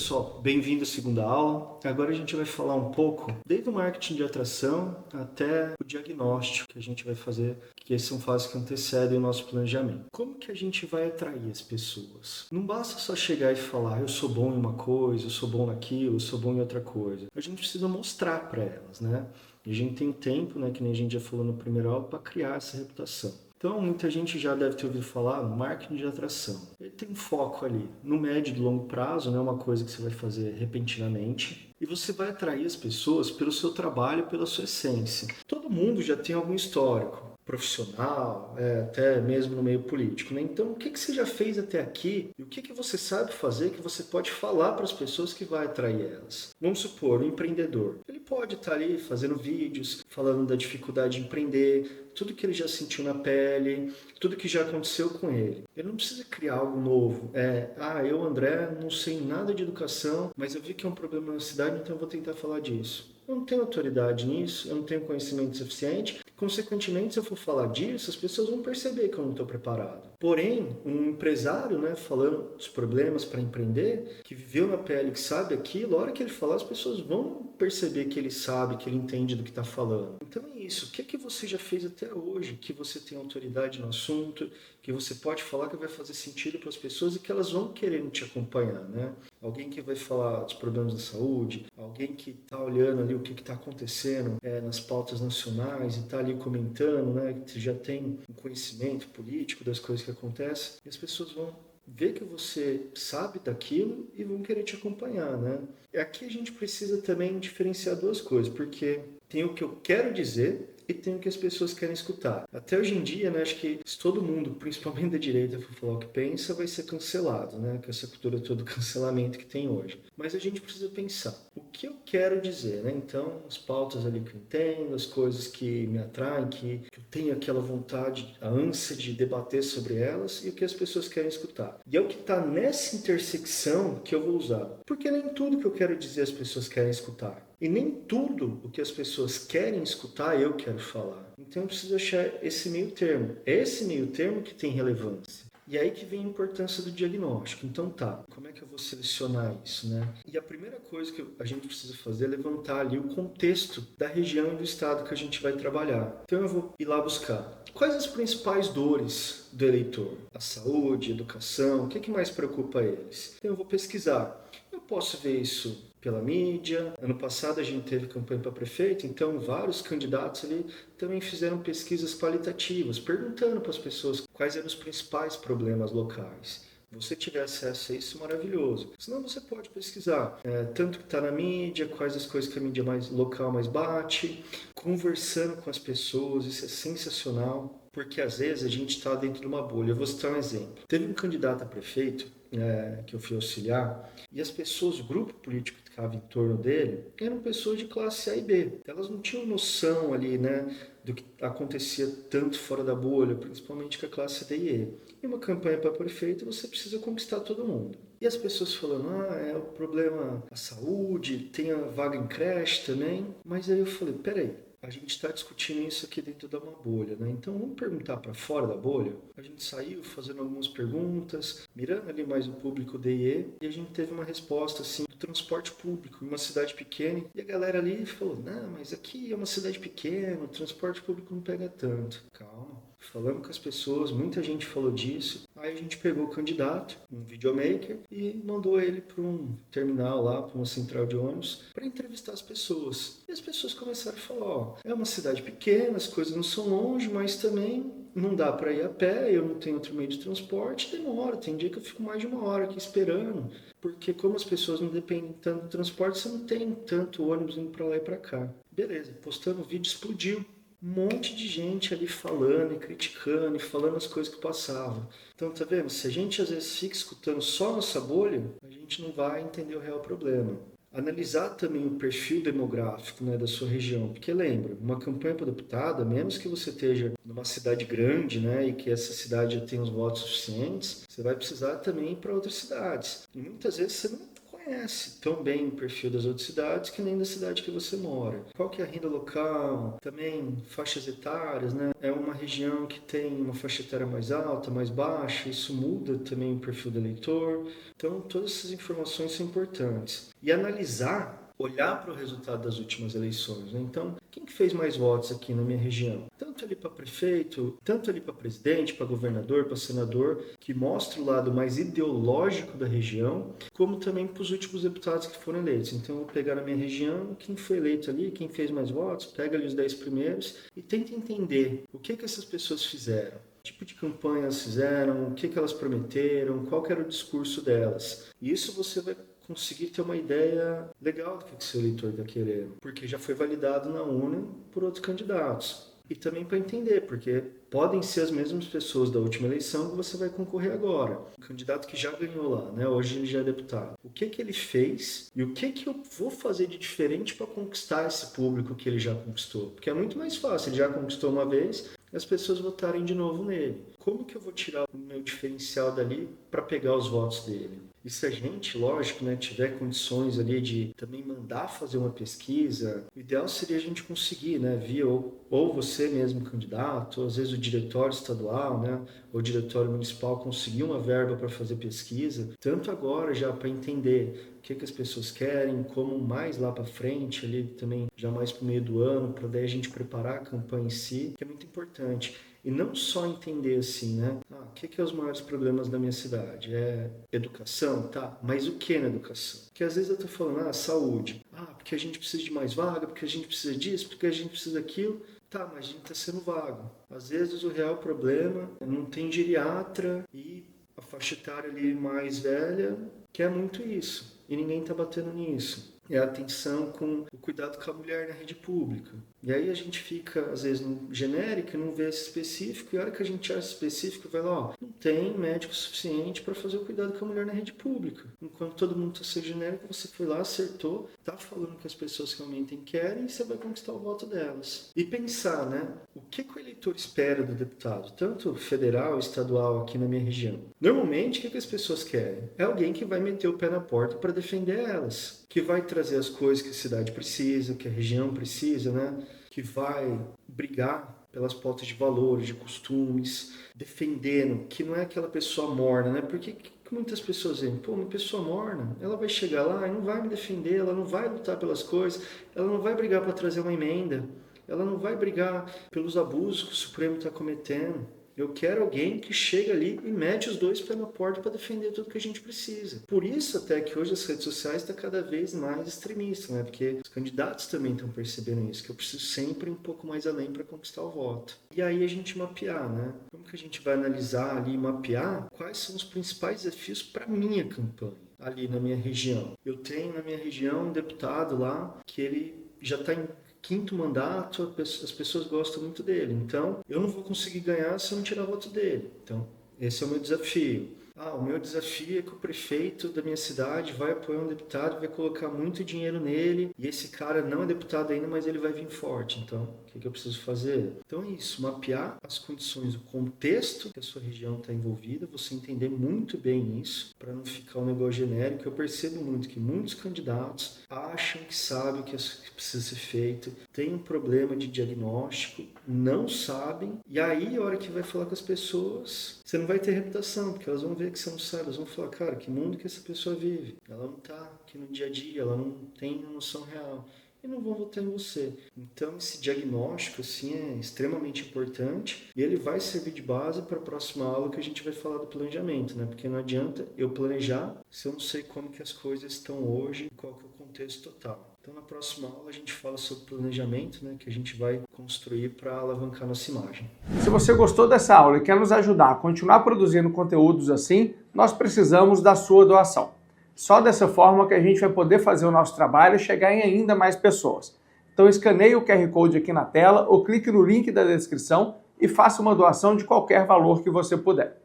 pessoal, bem-vindo à segunda aula. Agora a gente vai falar um pouco, desde o marketing de atração até o diagnóstico que a gente vai fazer, que são fases que antecedem o nosso planejamento. Como que a gente vai atrair as pessoas? Não basta só chegar e falar, eu sou bom em uma coisa, eu sou bom naquilo, eu sou bom em outra coisa. A gente precisa mostrar para elas, né? E a gente tem tempo, né, que nem a gente já falou no primeiro aula, para criar essa reputação. Então, muita gente já deve ter ouvido falar marketing de atração. Ele tem um foco ali no médio e longo prazo, não é uma coisa que você vai fazer repentinamente. E você vai atrair as pessoas pelo seu trabalho, pela sua essência. Todo mundo já tem algum histórico profissional, até mesmo no meio político, né? Então, o que você já fez até aqui e o que você sabe fazer que você pode falar para as pessoas que vai atrair elas? Vamos supor, um empreendedor. Ele pode estar ali fazendo vídeos, falando da dificuldade de empreender, tudo que ele já sentiu na pele, tudo que já aconteceu com ele. Ele não precisa criar algo novo. Eu, André, não sei nada de educação, mas eu vi que é um problema na cidade, então eu vou tentar falar disso. Eu não tenho autoridade nisso, eu não tenho conhecimento suficiente. Consequentemente, se eu for falar disso, as pessoas vão perceber que eu não estou preparado. Porém, um empresário, né, falando dos problemas para empreender, que viveu na pele, que sabe aquilo, a hora que ele falar, as pessoas vão perceber que ele sabe, que ele entende do que está falando. Então é isso. O que você já fez até hoje, que você tem autoridade no assunto, que você pode falar que vai fazer sentido para as pessoas e que elas vão querer te acompanhar, né? Alguém que vai falar dos problemas da saúde, alguém que está olhando ali o que está acontecendo nas pautas nacionais e está ali comentando, né? Que já tem um conhecimento político das coisas que acontecem, e as pessoas vão ver que você sabe daquilo e vão querer te acompanhar, né? Aqui a gente precisa também diferenciar duas coisas, porque tem o que eu quero dizer e tem o que as pessoas querem escutar. Até hoje em dia, né, acho que se todo mundo, principalmente da direita, for falar o que pensa, vai ser cancelado, né? Com essa cultura toda do cancelamento que tem hoje. Mas a gente precisa pensar, o que eu quero dizer, né? Então, as pautas ali que eu entendo, as coisas que me atraem, que eu tenho aquela vontade, a ânsia de debater sobre elas e o que as pessoas querem escutar. E é o que está nessa intersecção que eu vou usar. Porque nem tudo que eu quero dizer as pessoas querem escutar. E nem tudo o que as pessoas querem escutar eu quero falar. Então eu preciso achar esse meio termo. É esse meio termo que tem relevância. E aí que vem a importância do diagnóstico. Então tá, como é que eu vou selecionar isso, né? E a primeira coisa que a gente precisa fazer é levantar ali o contexto da região e do estado que a gente vai trabalhar. Então eu vou ir lá buscar. Quais as principais dores do eleitor? A saúde, a educação, o que mais preocupa eles? Então eu vou pesquisar. Eu posso ver isso pela mídia. Ano passado a gente teve campanha para prefeito, então vários candidatos ali também fizeram pesquisas qualitativas, perguntando para as pessoas quais eram os principais problemas locais. Você tiver acesso a isso, maravilhoso. Senão você pode pesquisar tanto que está na mídia, quais as coisas que a mídia mais local mais bate, conversando com as pessoas, isso é sensacional. Porque às vezes a gente está dentro de uma bolha. Eu vou citar um exemplo. Teve um candidato a prefeito que eu fui auxiliar, e as pessoas, o grupo político que estava em torno dele, eram pessoas de classe A e B. Elas não tinham noção ali, né, do que acontecia tanto fora da bolha, principalmente com a classe D e E. Em uma campanha para prefeito, você precisa conquistar todo mundo. E as pessoas falando, é o problema a saúde, tem a vaga em creche também. Mas aí eu falei, peraí, a gente está discutindo isso aqui dentro de uma bolha, né? Então vamos perguntar para fora da bolha. A gente saiu fazendo algumas perguntas, mirando ali mais o público DE, e a gente teve uma resposta assim do transporte público em uma cidade pequena. E a galera ali falou: não, mas aqui é uma cidade pequena, o transporte público não pega tanto. Calma. Falamos com as pessoas, muita gente falou disso. Aí a gente pegou o candidato, um videomaker, e mandou ele para um terminal lá, para uma central de ônibus, para entrevistar as pessoas. E as pessoas começaram a falar: é uma cidade pequena, as coisas não são longe, mas também não dá para ir a pé, eu não tenho outro meio de transporte, demora. Tem dia que eu fico mais de uma hora aqui esperando, porque como as pessoas não dependem tanto do transporte, você não tem tanto ônibus indo para lá e para cá. Beleza, postando o vídeo, explodiu. Um monte de gente ali falando e criticando e falando as coisas que passavam. Então, tá vendo? Se a gente às vezes fica escutando só nossa bolha, a gente não vai entender o real problema. Analisar também o perfil demográfico, né, da sua região. Porque lembra, uma campanha para deputada, menos que você esteja numa cidade grande, né, e que essa cidade já tenha os votos suficientes, você vai precisar também ir para outras cidades. E muitas vezes você não conhece tão bem o perfil das outras cidades que nem da cidade que você mora. Qual que é a renda local? Também faixas etárias, né? É uma região que tem uma faixa etária mais alta, mais baixa, isso muda também o perfil do eleitor. Então, todas essas informações são importantes. E analisar, olhar para o resultado das últimas eleições, né? Então, quem que fez mais votos aqui na minha região? Tanto ali para prefeito, tanto ali para presidente, para governador, para senador, que mostra o lado mais ideológico da região, como também para os últimos deputados que foram eleitos. Então, eu vou pegar na minha região quem foi eleito ali, quem fez mais votos, pega ali os 10 primeiros e tenta entender o que essas pessoas fizeram. Que tipo de campanha elas fizeram, o que elas prometeram, qual que era o discurso delas. E isso você vai conseguir ter uma ideia legal do que o seu eleitor está querendo, porque já foi validado na urna por outros candidatos. E também para entender, porque podem ser as mesmas pessoas da última eleição que você vai concorrer agora. O candidato que já ganhou lá, né? Hoje ele já é deputado. O que ele fez e o que eu vou fazer de diferente para conquistar esse público que ele já conquistou? Porque é muito mais fácil, ele já conquistou uma vez, as pessoas votarem de novo nele. Como que eu vou tirar o meu diferencial dali para pegar os votos dele? E se a gente, lógico, né, tiver condições ali de também mandar fazer uma pesquisa, o ideal seria a gente conseguir, né, via ou você mesmo candidato, ou às vezes o diretório estadual, né, ou o diretório municipal conseguir uma verba para fazer pesquisa, tanto agora já para entender o que as pessoas querem, como mais lá para frente, ali também já mais para o meio do ano, para daí a gente preparar a campanha em si, que é muito importante. E não só entender assim, né? O que é os maiores problemas da minha cidade? É educação? Tá, mas o que na educação? Porque às vezes eu tô falando, saúde. Porque a gente precisa de mais vaga, porque a gente precisa disso, porque a gente precisa daquilo. Tá, mas a gente tá sendo vago. Às vezes o real problema é não tem geriatra e a faixa etária ali mais velha quer muito isso. E ninguém tá batendo nisso. É a atenção com o cuidado com a mulher na rede pública. E aí a gente fica, às vezes, no genérico e não vê esse específico, e a hora que a gente acha específico, vai lá, não tem médico suficiente para fazer o cuidado com a mulher na rede pública. Enquanto todo mundo está sendo genérico, você foi lá, acertou, tá falando que as pessoas realmente querem, e você vai conquistar o voto delas. E pensar, né, o que o eleitor espera do deputado, tanto federal, estadual, aqui na minha região. Normalmente, o que as pessoas querem? É alguém que vai meter o pé na porta para defender elas, que vai trazer as coisas que a cidade precisa, que a região precisa, né? Que vai brigar pelas pautas de valores, de costumes, defendendo, que não é aquela pessoa morna, né? Porque muitas pessoas dizem, uma pessoa morna, ela vai chegar lá e não vai me defender, ela não vai lutar pelas coisas, ela não vai brigar para trazer uma emenda, ela não vai brigar pelos abusos que o Supremo está cometendo. Eu quero alguém que chega ali e mete os dois pés na porta para defender tudo que a gente precisa. Por isso até que hoje as redes sociais estão cada vez mais extremistas, né? Porque os candidatos também estão percebendo isso, que eu preciso sempre um pouco mais além para conquistar o voto. E aí a gente mapear, né? Como que a gente vai analisar ali e mapear quais são os principais desafios para minha campanha ali na minha região? Eu tenho na minha região um deputado lá que ele já está em 5º mandato, as pessoas gostam muito dele. Então, eu não vou conseguir ganhar se eu não tirar voto dele. Então, esse é o meu desafio. O meu desafio é que o prefeito da minha cidade vai apoiar um deputado, vai colocar muito dinheiro nele, e esse cara não é deputado ainda, mas ele vai vir forte. Então, o que eu preciso fazer? Então é isso, mapear as condições, o contexto que a sua região está envolvida, você entender muito bem isso, para não ficar um negócio genérico. Eu percebo muito que muitos candidatos acham que sabem o que precisa ser feito, tem um problema de diagnóstico, não sabem, e aí a hora que vai falar com as pessoas, você não vai ter reputação, porque elas vão ver que você não sabe, elas vão falar, cara, que mundo que essa pessoa vive? Ela não está aqui no dia a dia, ela não tem a noção real. E não vão votar em você. Então, esse diagnóstico assim, é extremamente importante e ele vai servir de base para a próxima aula que a gente vai falar do planejamento, né? Porque não adianta eu planejar se eu não sei como que as coisas estão hoje e qual que é o contexto total. Então, na próxima aula, a gente fala sobre planejamento, né, que a gente vai construir para alavancar nossa imagem. Se você gostou dessa aula e quer nos ajudar a continuar produzindo conteúdos assim, nós precisamos da sua doação. Só dessa forma que a gente vai poder fazer o nosso trabalho chegar em ainda mais pessoas. Então escaneie o QR Code aqui na tela ou clique no link da descrição e faça uma doação de qualquer valor que você puder.